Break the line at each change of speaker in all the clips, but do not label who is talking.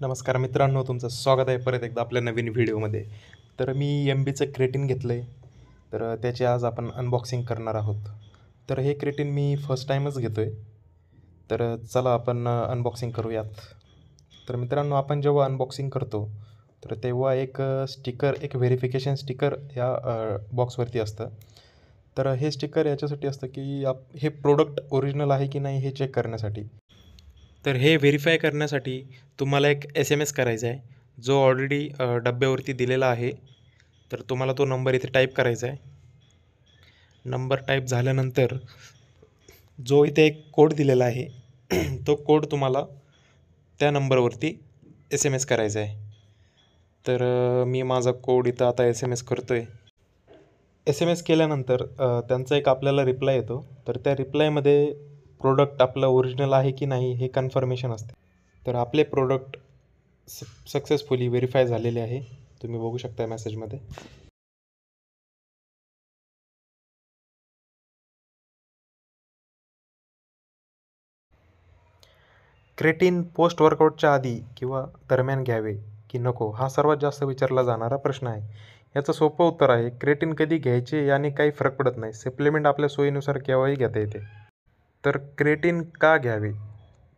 नमस्कार मित्रांनो, तुमचं स्वागत आहे परत एकदा आपल्या नवीन व्हिडिओमध्ये. तर मी MBचं क्रेटिन घेतलं आहे. तर त्याची आज आपण अनबॉक्सिंग करणार आहोत. तर हे क्रेटिन मी फर्स्ट टाईमच घेतो आहे. तर चला आपण अनबॉक्सिंग करूयात. तर मित्रांनो, आपण जेव्हा अनबॉक्सिंग करतो तर तेव्हा एक स्टिकर, एक व्हेरिफिकेशन स्टिकर या बॉक्सवरती असतं. तर हे स्टिकर याच्यासाठी असतं की हे प्रोडक्ट ओरिजिनल आहे की नाही हे चेक करण्यासाठी. तर हे व्हेरीफाय करण्यासाठी तुम्हाला एक SMS करायचा आहे, जो ऑलरेडी डब्यावरती दिलेला आहे. तर तुम्हाला तो नंबर इथे टाईप करायचा आहे. नंबर टाईप झाल्यानंतर जो इथे एक कोड दिलेला आहे तो कोड तुम्हाला त्या नंबरवरती SMS करायचा आहे. तर मी माझा कोड इथं आता SMS करतो आहे. SMS केल्यानंतर त्यांचा एक आपल्याला रिप्लाय येतो. तर त्या रिप्लायमध्ये प्रोडक्ट आपलं ओरिजिनल आहे की नाही हे कन्फर्मेशन असते. तर आपले प्रोडक्ट सक्सेसफुली व्हेरीफाय झालेले आहे. तुम्ही बघू शकता मेसेजमध्ये. क्रेटिन पोस्ट वर्कआउटच्या आधी किंवा दरम्यान घ्यावे की नको, हा सर्वात जास्त विचारला जाणारा प्रश्न आहे. याचं सोपं उत्तर आहे, क्रेटिन कधी घ्यायचे याने काही फरक पडत नाही. सप्लिमेंट आपल्या सोयीनुसार केव्हाही घेता येते. तर क्रेटिन का घ्यावे?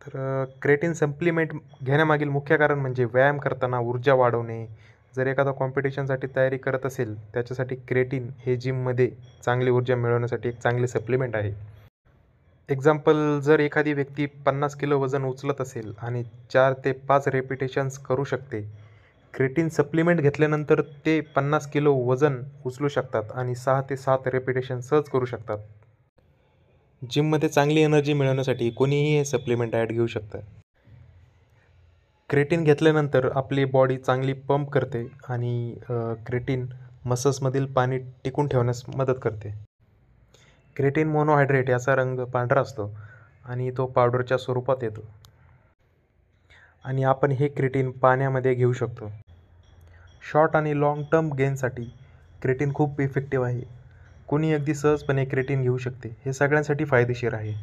तर क्रेटिन सप्लिमेंट घेण्यामागील मुख्य कारण म्हणजे व्यायाम करताना ऊर्जा वाढवणे. जर एखादा कॉम्पिटिशनसाठी तयारी करत असेल, त्याच्यासाठी क्रेटिन हे जिममध्ये चांगली ऊर्जा मिळवण्यासाठी एक चांगले सप्लिमेंट आहे. एक्झाम्पल, जर एखादी व्यक्ती 50 किलो वजन उचलत असेल आणि 4 ते 5 रेपिटेशन्स करू शकते, क्रेटिन सप्लिमेंट घेतल्यानंतर ते 50 किलो वजन उचलू शकतात आणि 6 ते 7 रेपिटेशन सहज करू शकतात. जिममध्ये चांगली एनर्जी मिळवण्यासाठी कोणीही हे सप्लिमेंट ॲड घेऊ शकतं. क्रेटिन घेतल्यानंतर आपली बॉडी चांगली पंप करते आणि क्रेटिन मसल्समधील पाणी टिकून ठेवण्यास मदत करते. क्रेटिन मोनोहायड्रेट याचा रंग पांढरा असतो आणि तो पावडरच्या स्वरूपात येतो आणि आपण हे क्रेटिन पाण्यामध्ये घेऊ शकतो. शॉर्ट आणि लाँग टर्म गेनसाठी क्रेटिन खूप इफेक्टिव्ह आहे. कोणी अगदी सहजपणे क्रेटिन घेऊ शकते. हे सगळ्यांसाठी फायदेशीर आहे.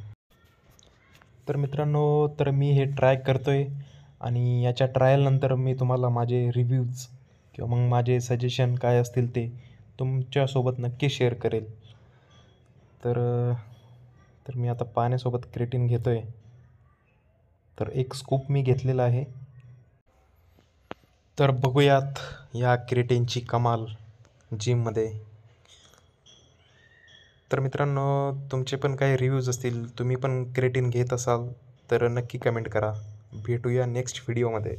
तर मित्रांनो, तर मी हे ट्राय करतो आहे आणि याच्या ट्रायलनंतर मी तुम्हाला माझे रिव्ह्यूज किंवा मग माझे सजेशन काय असतील ते तुमच्यासोबत नक्की शेअर करेल. तर तर मी आता पाण्यासोबत क्रेटिन घेतो आहे. तर एक स्कूप मी घेतलेला आहे. तर बघूयात या क्रेटिनची कमाल जिममध्ये. तर मित्रांनो, तुमचे पण काही रिव्ह्यूज असतील, तुम्ही पण क्रेटिन घेत असाल तर नक्की कमेंट करा. भेटूया नेक्स्ट व्हिडिओमध्ये.